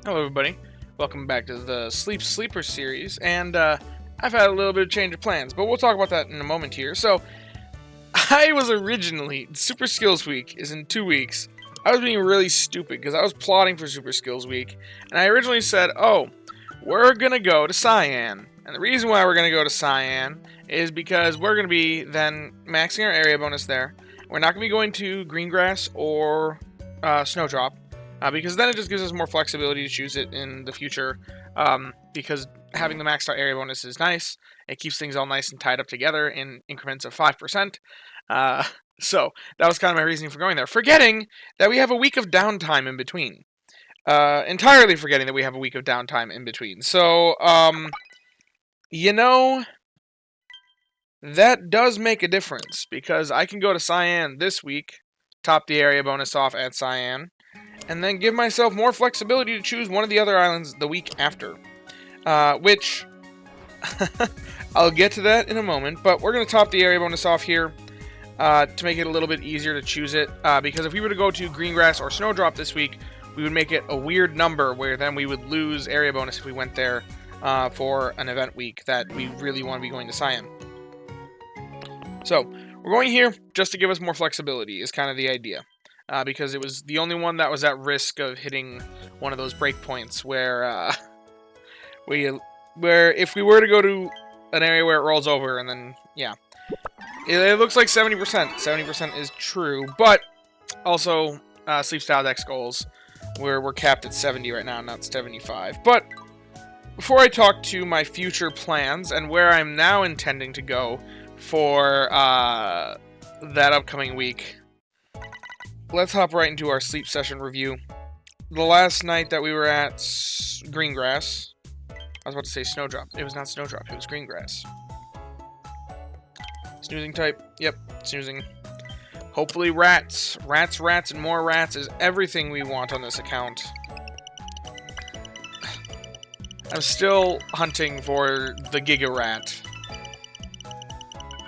Hello everybody, welcome back to the Sleeper series, and I've had a little bit of change of plans, but we'll talk about that in a moment here. So, I was originally, Super Skills Week is in 2 weeks. I was being really stupid because I was plotting for Super Skills Week, and I originally said, oh, we're gonna go to Cyan. And the reason why we're gonna go to Cyan is because we're gonna be then maxing our area bonus there. We're not gonna be going to Greengrass or Snowdrop. Because then it just gives us more flexibility to choose it in the future. Because having the maxed out area bonus is nice. It keeps things all nice and tied up together in increments of 5%. So that was kind of my reasoning for going there. Forgetting that we have a week of downtime in between. Entirely forgetting that we have a week of downtime in between. So, you know, that does make a difference. Because I can go to Cyan this week, top the area bonus off at Cyan, and then give myself more flexibility to choose one of the other islands the week after. Which, I'll get to that in a moment, but we're going to top the area bonus off here to make it a little bit easier to choose it. Because if we were to go to Greengrass or Snowdrop this week, we would make it a weird number where then we would lose area bonus if we went there for an event week that we really want to be going to Cyan. So, we're going here just to give us more flexibility is kind of the idea. Because it was the only one that was at risk of hitting one of those breakpoints where where if we were to go to an area where it rolls over and then, yeah. It looks like 70%. 70% is true, but also Sleep Style Dex goals, where we're capped at 70 right now, not 75. But before I talk to my future plans and where I'm now intending to go for that upcoming week, let's hop right into our sleep session review. The last night that we were at Greengrass, I was about to say Snowdrop. It was not Snowdrop, it was Greengrass. Snoozing type, yep, snoozing. Hopefully rats. Rats, and more rats is everything we want on this account. I'm still hunting for the Giga Rat.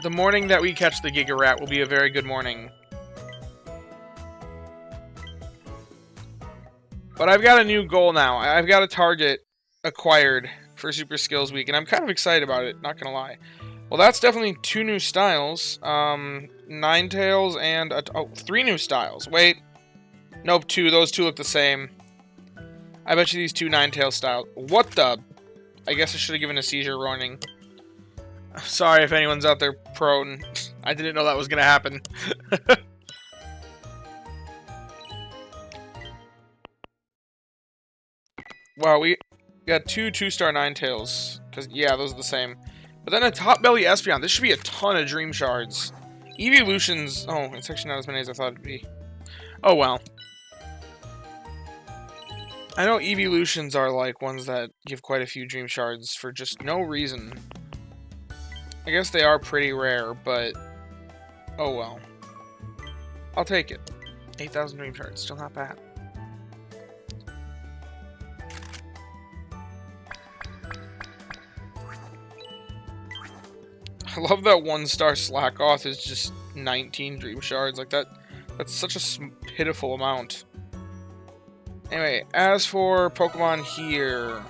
The morning that we catch the Giga Rat will be a very good morning. But I've got a new goal now. I've got a target acquired for Super Skills Week, and I'm kind of excited about it, not gonna lie. Well, that's definitely 2 new styles. Ninetales and... 3 new styles. Wait. Nope, 2. Those 2 look the same. I bet you these 2 Ninetales styles... What the... I guess I should have given a seizure warning. Sorry if anyone's out there prone. I didn't know that was gonna happen. Wow, we got 2 2-star Ninetales. Because, yeah, those are the same. But then a Top Belly Espeon. This should be a ton of Dream Shards. Evolutions... Oh, it's actually not as many as I thought it'd be. Oh, well. I know Evolutions are, like, ones that give quite a few Dream Shards for just no reason. I guess they are pretty rare, but... Oh, well. I'll take it. 8,000 Dream Shards. Still not bad. I love that 1-star Slackoth is just 19 Dream Shards. Like, that's such a pitiful amount. Anyway, as for Pokemon here...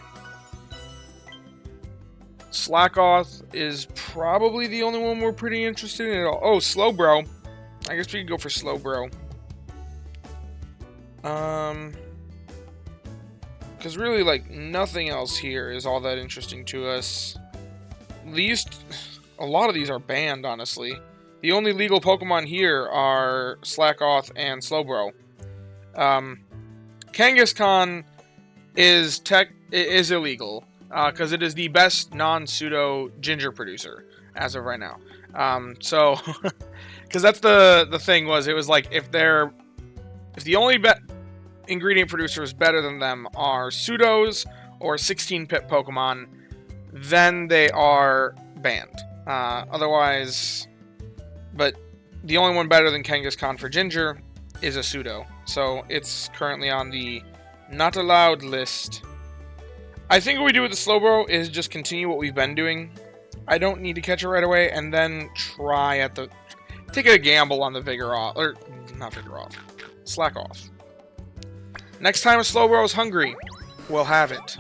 Slackoth is probably the only one we're pretty interested in at all. Oh, Slowbro. I guess we could go for Slowbro. Because really, like, nothing else here is all that interesting to us. A lot of these are banned, honestly. The only legal Pokemon here are Slackoth and Slowbro. Kangaskhan is illegal, because it is the best non-pseudo ginger producer as of right now. So, because that's the thing was, it was like if the only ingredient producers better than them are pseudos or 16-pip Pokemon, then they are banned. Otherwise, but the only one better than Kangaskhan for Ginger is a pseudo. So it's currently on the not allowed list. I think what we do with the Slowbro is just continue what we've been doing. I don't need to catch it right away, and then take a gamble on the Vigoroth, or not Vigoroth, Slackoth. Next time a Slowbro is hungry, will have it.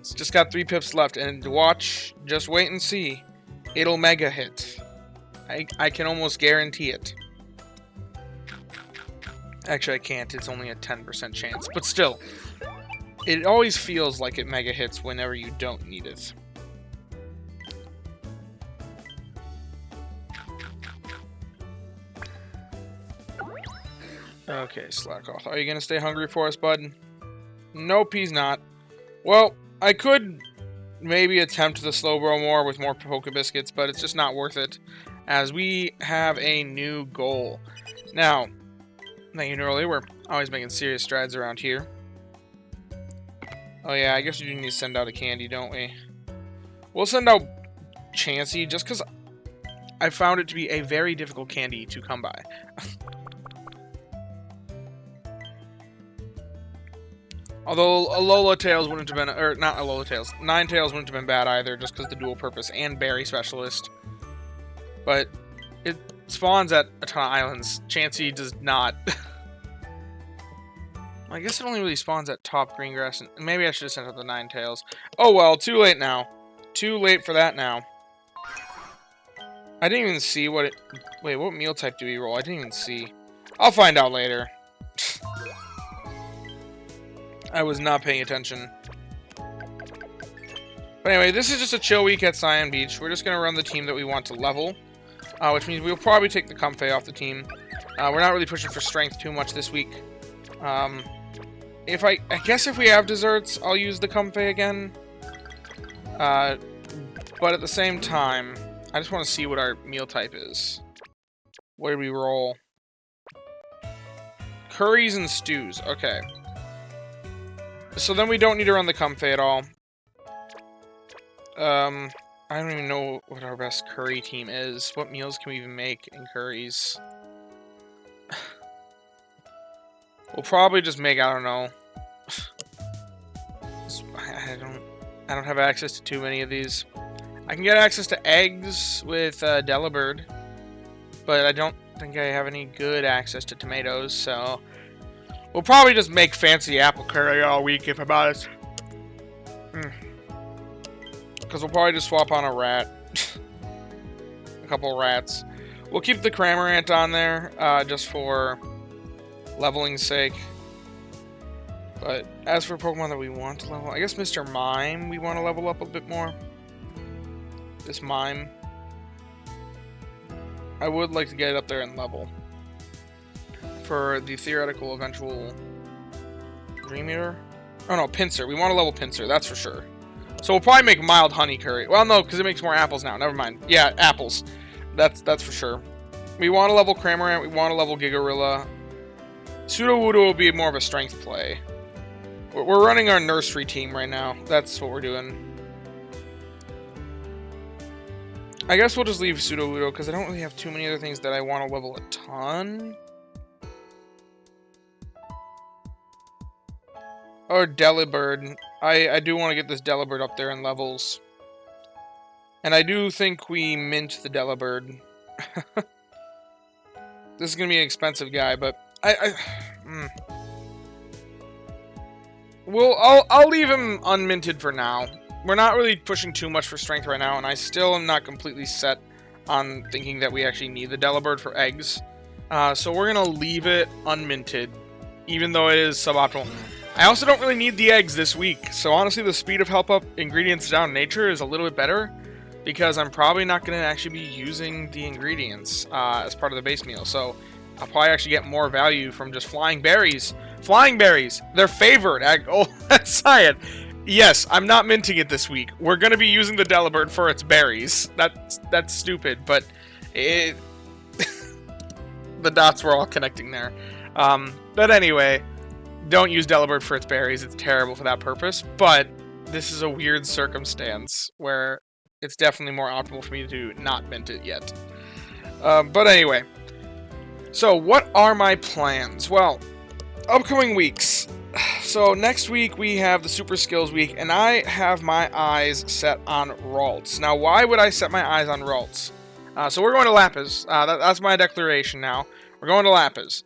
It's just got 3 pips left, and watch, just wait and see. It'll mega hit. I can almost guarantee it. Actually, I can't. It's only a 10% chance. But still, it always feels like it mega hits whenever you don't need it. Okay, slack off. Are you going to stay hungry for us, bud? Nope, he's not. Well, I could maybe attempt the slow bro more with more Poke Biscuits, but it's just not worth it, as we have a new goal. Now, like you know earlier, we're always making serious strides around here. Oh yeah, I guess we do need to send out a candy, don't we? We'll send out Chansey, just because I found it to be a very difficult candy to come by. Although Alola Tails wouldn't have been, or not Alola Tails, Ninetales wouldn't have been bad either, just because the dual purpose and berry specialist. But it spawns at a ton of islands. Chansey does not. I guess it only really spawns at top green grass, and maybe I should have sent out the Ninetales. Oh well, too late now. Too late for that now. I didn't even see what it. Wait, what meal type do we roll? I didn't even see. I'll find out later. I was not paying attention. But anyway, this is just a chill week at Cyan Beach. We're just going to run the team that we want to level. Which means we'll probably take the Comfey off the team. We're not really pushing for strength too much this week. I guess if we have desserts, I'll use the Comfey again. But at the same time, I just want to see what our meal type is. What did we roll? Curries and stews. Okay. So then we don't need to run the Comfey at all. I don't even know what our best curry team is. What meals can we even make in curries? We'll probably just make, I don't know. I don't have access to too many of these. I can get access to eggs with Delibird, but I don't think I have any good access to tomatoes, so we'll probably just make fancy apple curry all week, if I'm honest. Because we'll probably just swap on a rat. A couple rats. We'll keep the Cramorant on there, just for leveling's sake. But as for Pokemon that we want to level, I guess Mr. Mime we want to level up a bit more. This Mime. I would like to get it up there and level. For the theoretical eventual Dream Eater? Oh no, Pinsir. We want to level Pinsir, that's for sure. So we'll probably make mild honey curry. Well, no, because it makes more apples now. Never mind. Yeah, apples. That's for sure. We want to level Cramorant. We want to level Gigarilla. Sudowoodo will be more of a strength play. We're running our nursery team right now. That's what we're doing. I guess we'll just leave Sudowoodo because I don't really have too many other things that I want to level a ton. Or Delibird. I do want to get this Delibird up there in levels. And I do think we mint the Delibird. This is going to be an expensive guy, but I'll leave him unminted for now. We're not really pushing too much for strength right now, and I still am not completely set on thinking that we actually need the Delibird for eggs. So we're going to leave it unminted, even though it is suboptimal. I also don't really need the eggs this week, so honestly the speed of help up ingredients down nature is a little bit better, because I'm probably not going to actually be using the ingredients as part of the base meal, so I'll probably actually get more value from just flying berries. Flying berries! They're favored at Cyan. Yes, I'm not minting it this week. We're going to be using the Delibird for its berries. That's stupid, but it... the dots were all connecting there. But anyway, don't use Delibird for its berries. It's terrible for that purpose, but this is a weird circumstance where it's definitely more optimal for me to not mint it yet. But anyway, so what are my plans? Well, upcoming weeks. So next week we have the Super Skills Week, and I have my eyes set on Ralts. Now, why would I set my eyes on Ralts? So we're going to Lapis. That's my declaration now. We're going to Lapis.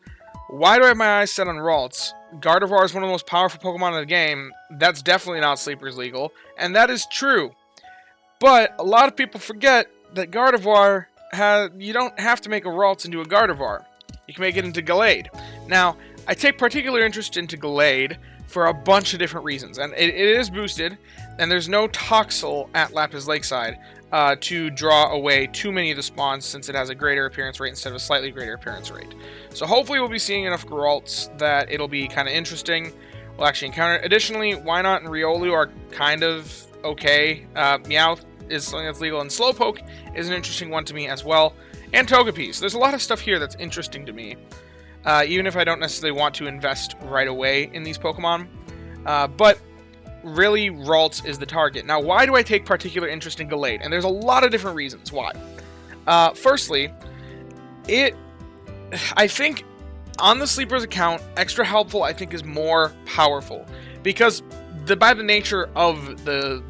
Why do I have my eyes set on Ralts? Gardevoir is one of the most powerful Pokemon in the game. That's definitely not Sleepers legal, and that is true. But a lot of people forget that Gardevoir you don't have to make a Ralts into a Gardevoir. You can make it into Galade. Now, I take particular interest into Glade for a bunch of different reasons, and it is boosted, and there's no Toxel at Lapis Lakeside to draw away too many of the spawns, since it has a greater appearance rate instead of a slightly greater appearance rate. So hopefully we'll be seeing enough Ralts that it'll be kind of interesting. We'll actually encounter it. Additionally, Wynot and Riolu are kind of okay. Meowth is something that's legal, and Slowpoke is an interesting one to me as well. And Togepi's. There's a lot of stuff here that's interesting to me, even if I don't necessarily want to invest right away in these Pokemon. But really, Ralts is the target. Now, why do I take particular interest in Galade? And there's a lot of different reasons why. Firstly, I think on the Sleepers account, Extra Helpful I think is more powerful, because by the nature of the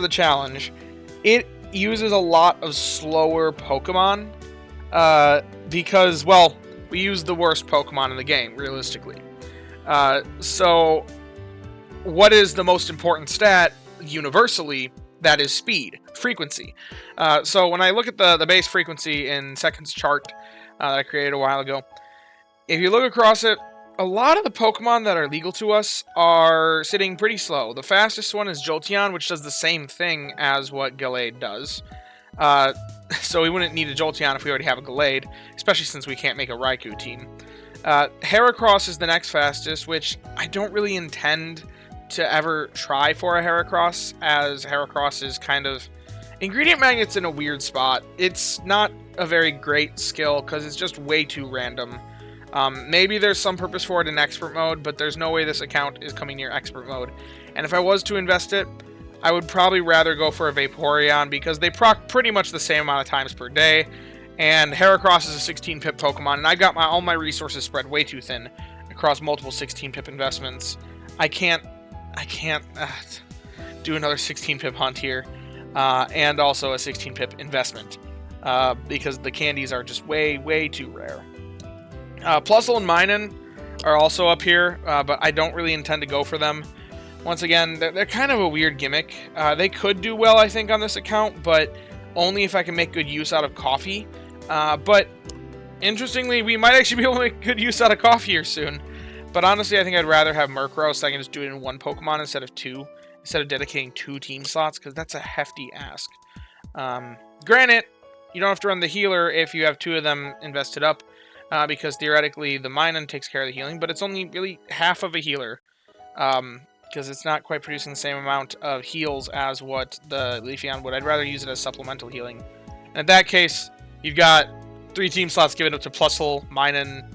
challenge, it uses a lot of slower Pokemon, because, well, we use the worst Pokemon in the game, realistically. So, what is the most important stat, universally? That is speed, frequency. So when I look at the base frequency in Seconds chart that I created a while ago, if you look across it, a lot of the Pokemon that are legal to us are sitting pretty slow. The fastest one is Jolteon, which does the same thing as what Galade does. So we wouldn't need a Jolteon if we already have a Galade, especially since we can't make a Raikou team. Heracross is the next fastest, which I don't really intend to ever try for a Heracross, as Heracross is kind of... Ingredient Magnet's in a weird spot. It's not a very great skill, because it's just way too random. Maybe there's some purpose for it in Expert Mode, but there's no way this account is coming near Expert Mode. And if I was to invest it, I would probably rather go for a Vaporeon, because they proc pretty much the same amount of times per day, and Heracross is a 16-pip Pokemon, and I've got all my resources spread way too thin across multiple 16-pip investments. I can't do another 16-pip hunt here, and also a 16-pip investment, because the candies are just way too rare. Plusle and Minun are also up here, but I don't really intend to go for them. Once again, they're kind of a weird gimmick. They could do well, I think, on this account, but only if I can make good use out of coffee. But interestingly, we might actually be able to make good use out of coffee here soon. But honestly, I think I'd rather have Murkrow, so I can just do it in one Pokemon instead of two, instead of dedicating 2 team slots, because that's a hefty ask. Granted, you don't have to run the healer if you have 2 of them invested up, because theoretically the Minun takes care of the healing, but it's only really half of a healer, because it's not quite producing the same amount of heals as what the Leafeon would. I'd rather use it as supplemental healing. And in that case, you've got 3 team slots given up to Plusle, Minun,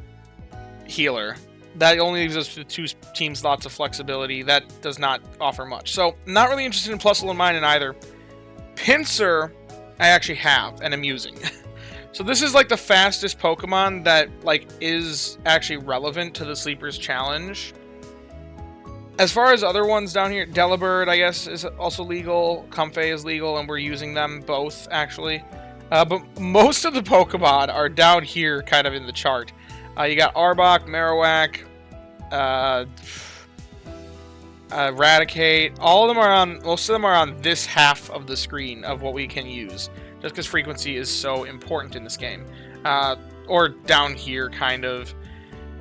healer. That only leaves us with 2 team slots of flexibility. That does not offer much. So, not really interested in Plusle and Minun either. Pinsir, I actually have, and I'm using. So this is like the fastest Pokemon that is actually relevant to the Sleepers challenge. As far as other ones down here, Delibird, I guess, is also legal. Comfey is legal, and we're using them both, actually. But most of the Pokemon are down here, kind of in the chart. You got Arbok, Marowak, Eradicate. Most of them are on this half of the screen of what we can use, just because frequency is so important in this game. Or down here, kind of.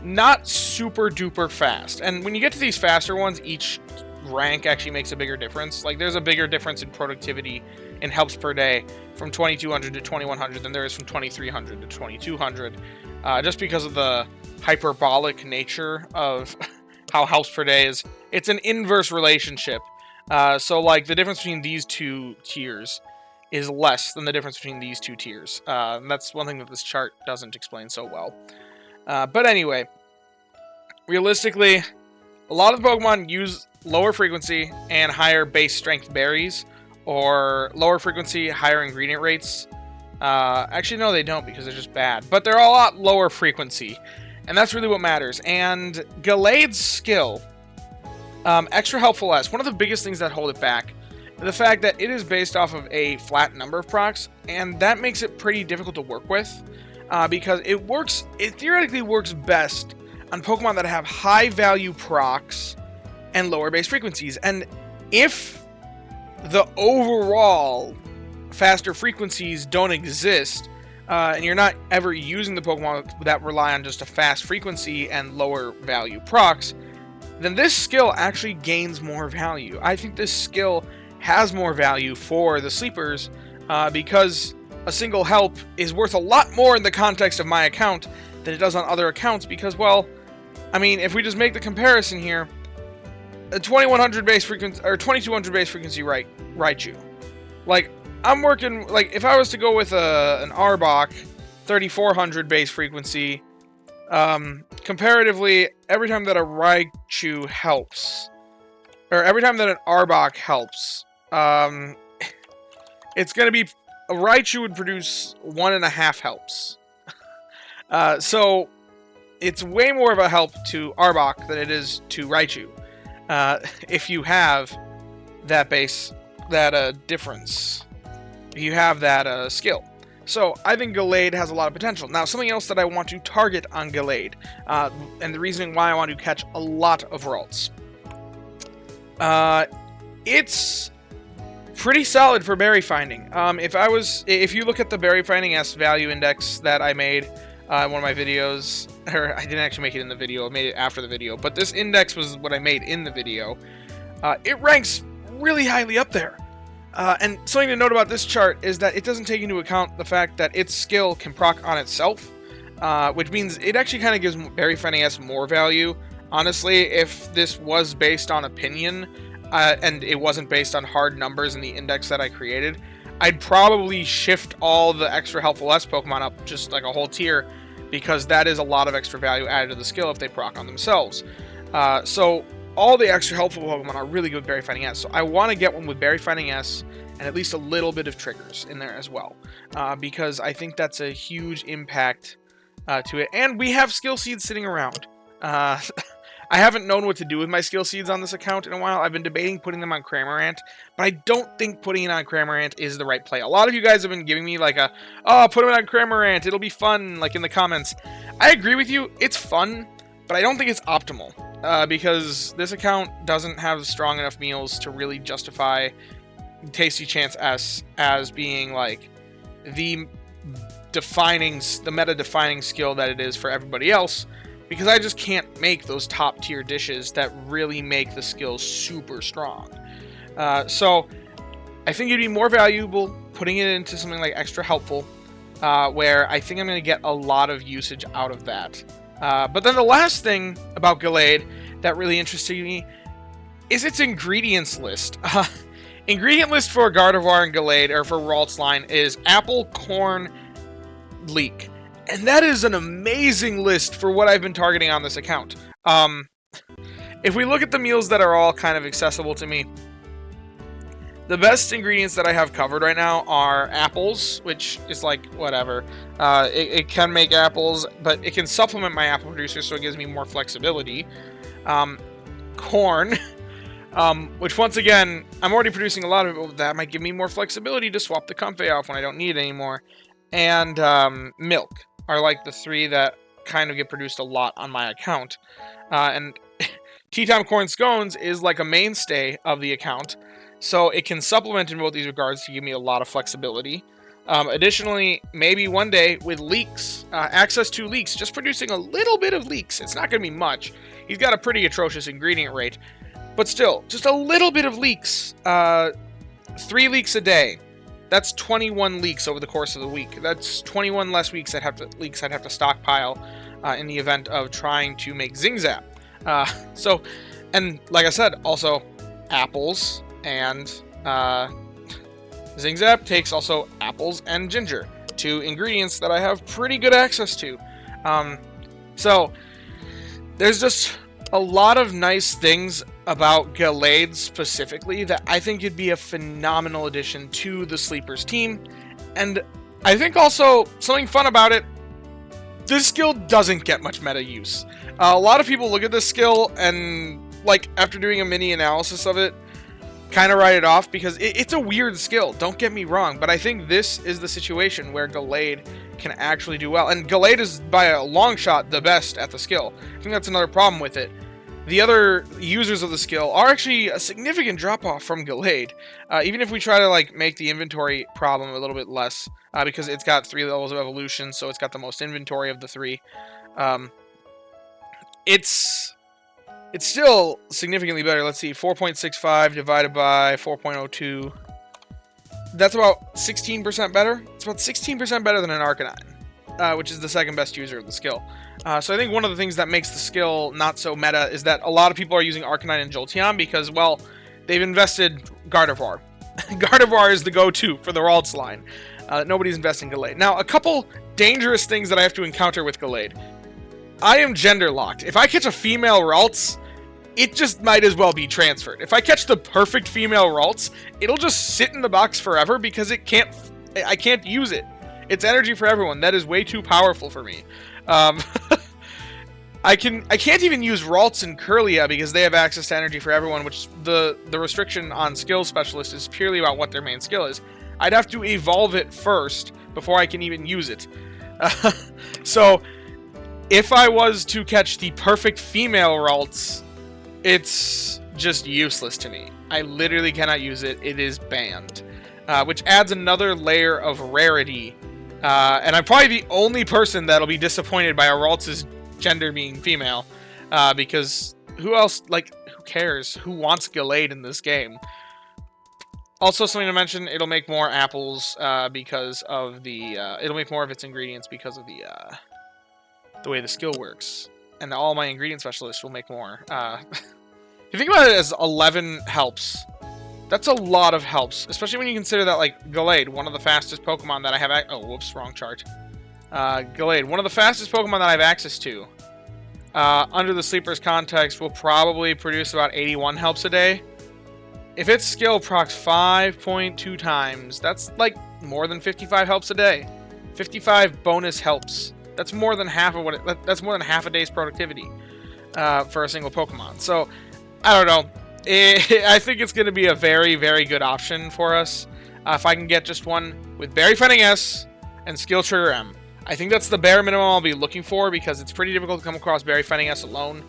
Not super duper fast. And when you get to these faster ones, each rank actually makes a bigger difference. Like, there's a bigger difference in productivity in helps per day from 2200 to 2100 than there is from 2300 to 2200. Just because of the hyperbolic nature of how helps per day is. It's an inverse relationship. So, like, the difference between these 2 tiers is less than the difference between these 2 tiers. And that's one thing that this chart doesn't explain so well. But anyway, realistically, a lot of the Pokemon use lower frequency and higher base strength berries, or lower frequency, higher ingredient rates. Actually, no, they don't, because they're just bad. But they're a lot lower frequency, and that's really what matters. And Galade's skill, Extra Helpful S, one of the biggest things that hold it back is the fact that it is based off of a flat number of procs, and that makes it pretty difficult to work with. Because it theoretically works best on Pokemon that have high value procs and lower base frequencies. And if the overall faster frequencies don't exist, and you're not ever using the Pokemon that rely on just a fast frequency and lower value procs, then this skill actually gains more value. I think this skill has more value for the sleepers, because a single help is worth a lot more in the context of my account than it does on other accounts, because, well, I mean, if we just make the comparison here, a 2100 base frequency, or 2200 base frequency Raichu. Like, I'm working, like, if I was to go with an Arbok 3400 base frequency, comparatively, every time that a Raichu helps, or every time that an Arbok helps, it's going to be, a Raichu would produce 1.5 helps. So, it's way more of a help to Arbok than it is to Raichu. If you have that base, that difference, if you have that skill. So, I think Galade has a lot of potential. Now, something else that I want to target on Galade, and the reason why I want to catch a lot of Ralts. It's pretty solid for berry finding. If you look at the berry finding S value index that I made in one of my videos, or I didn't actually make it in the video, I made it after the video, but this index was what I made in the video. It ranks really highly up there. And something to note about this chart is that it doesn't take into account the fact that its skill can proc on itself, which means it actually kind of gives berry finding S more value. Honestly, if this was based on opinion, and it wasn't based on hard numbers in the index that I created, I'd probably shift all the extra helpful S Pokemon up just like a whole tier, because that is a lot of extra value added to the skill if they proc on themselves. So all the extra helpful Pokemon are really good with Berry Finding S, so I want to get one with Berry Finding S and at least a little bit of triggers in there as well, because I think that's a huge impact to it. And we have skill seeds sitting around. I haven't known what to do with my skill seeds on this account in a while. I've been debating putting them on Cramorant, but I don't think putting it on Cramorant is the right play. A lot of you guys have been giving me like oh, put them on Cramorant, it'll be fun, like in the comments. I agree with you, it's fun, but I don't think it's optimal, because this account doesn't have strong enough meals to really justify Tasty Chance S as being like the meta-defining skill that it is for everybody else, because I just can't make those top-tier dishes that really make the skill super strong. So, I think it'd be more valuable putting it into something like Extra Helpful, where I think I'm going to get a lot of usage out of that. But then the last thing about Galade that really interested me is its ingredients list. Ingredient list for Gardevoir and Galade, or for Ralts line, is apple, corn, leek. And that is an amazing list for what I've been targeting on this account. If we look at the meals that are all kind of accessible to me, the best ingredients that I have covered right now are apples, which is like, whatever. It can make apples, but it can supplement my apple producer, so it gives me more flexibility. Corn, which once again, I'm already producing a lot of it, but that might give me more flexibility to swap the Comfey off when I don't need it anymore. And milk are like the three that kind of get produced a lot on my account. And Tea Time Corn Scones is like a mainstay of the account, so it can supplement in both these regards to give me a lot of flexibility. Additionally, maybe one day with leeks, access to leeks, just producing a little bit of leeks. It's not going to be much. He's got a pretty atrocious ingredient rate, but still, just a little bit of leeks. 3 leeks a day. That's 21 leeks over the course of the week. That's 21 less weeks I'd have to stockpile in the event of trying to make Zingzap. So, and like I said, also apples and Zingzap takes also apples and ginger, 2 ingredients that I have pretty good access to. So there's just a lot of nice things about Galade specifically that I think it'd be a phenomenal addition to the Sleepers team. And I think also something fun about it, this skill doesn't get much meta use. A lot of people look at this skill and, like, after doing a mini analysis of it, kind of write it off because it's a weird skill, don't get me wrong, but I think this is the situation where Galade can actually do well. And Galade is, by a long shot, the best at the skill. I think that's another problem with it. The other users of the skill are actually a significant drop-off from Galade. Even if we try to like make the inventory problem a little bit less, because it's got 3 levels of evolution, so it's got the most inventory of the 3. It's still significantly better. Let's see, 4.65 divided by 4.02. That's about 16% better. It's about 16% better than an Arcanine, which is the second best user of the skill. So I think one of the things that makes the skill not so meta is that a lot of people are using Arcanine and Jolteon because, well, they've invested Gardevoir. Gardevoir is the go-to for the Ralts line. Nobody's investing Galade. Now, a couple dangerous things that I have to encounter with Galade. I am gender locked. If I catch a female Ralts, it just might as well be transferred. If I catch the perfect female Ralts, it'll just sit in the box forever because I can't use it. It's energy for everyone. That is way too powerful for me. I can't even use Ralts and Kirlia because they have access to energy for everyone, which the restriction on skill specialist is purely about what their main skill is. I'd have to evolve it first before I can even use it. So if I was to catch the perfect female Ralts, it's just useless to me. I literally cannot use it. It is banned. Which adds another layer of rarity. And I'm probably the only person that'll be disappointed by a Ralts' gender being female. Because who else, like, who cares? Who wants Galade in this game? Also, something to mention, it'll make more apples because of the... it'll make more of its ingredients because of the way the skill works. And all my ingredient specialists will make more. If you think about it as 11 helps, that's a lot of helps. Especially when you consider that, like, Galade, one of the fastest Pokemon that I have... Oh, whoops, wrong chart. Galade, one of the fastest Pokemon that I have access to, under the Sleepers context, will probably produce about 81 helps a day. If its skill procs 5.2 times, that's, like, more than 55 helps a day. 55 bonus helps. That's more than half of what that's more than half a day's productivity for a single Pokemon. So, I don't know. I think it's going to be a very, very good option for us if I can get just one with Berry Fighting S and Skill Trigger M. I think that's the bare minimum I'll be looking for because it's pretty difficult to come across Berry Fighting S alone.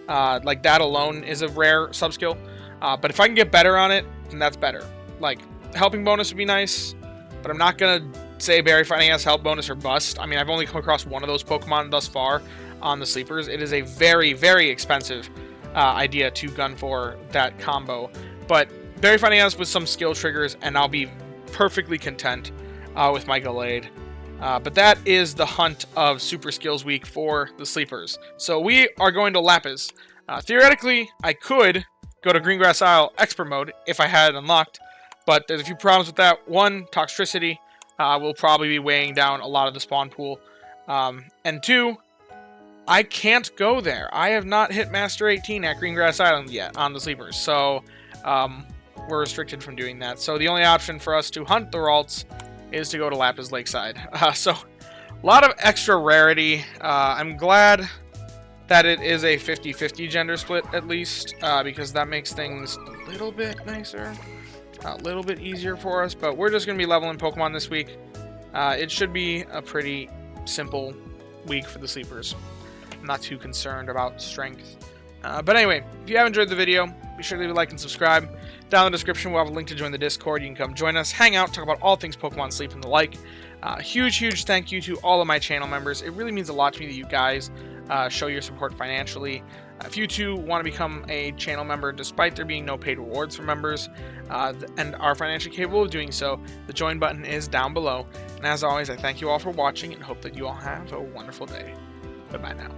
Like, that alone is a rare subskill. But if I can get better on it, then that's better. Like, helping bonus would be nice, but I'm not going to say Berry Fighting S help bonus or bust. I mean, I've only come across one of those Pokemon thus far on the Sleepers. It is a very, very expensive idea to gun for that combo. But Berry Fighting S with some skill triggers, and I'll be perfectly content with my Galade. But that is the hunt of Super Skills Week for the Sleepers. So we are going to Lapis. Theoretically, I could go to Greengrass Isle Expert Mode if I had it unlocked, but there's a few problems with that. One, Toxtricity will probably be weighing down a lot of the spawn pool. And two, I can't go there. I have not hit Master 18 at Greengrass Island yet on the Sleepers, so we're restricted from doing that. So the only option for us to hunt the Ralts is to go to Lapis Lakeside. So a lot of extra rarity. I'm glad that it is a 50-50 gender split, at least, because that makes things a little bit nicer, a little bit easier for us. But we're just going to be leveling Pokemon this week. It should be a pretty simple week for the Sleepers. I'm not too concerned about strength. But anyway, if you have enjoyed the video, be sure to leave a like and subscribe. Down in the description, we'll have a link to join the Discord. You can come join us, hang out, talk about all things Pokemon, sleep, and the like. Huge thank you to all of my channel members. It really means a lot to me that you guys show your support financially. If you too want to become a channel member, despite there being no paid rewards for members, and are financially capable of doing so, the join button is down below. And as always, I thank you all for watching and hope that you all have a wonderful day. Goodbye now.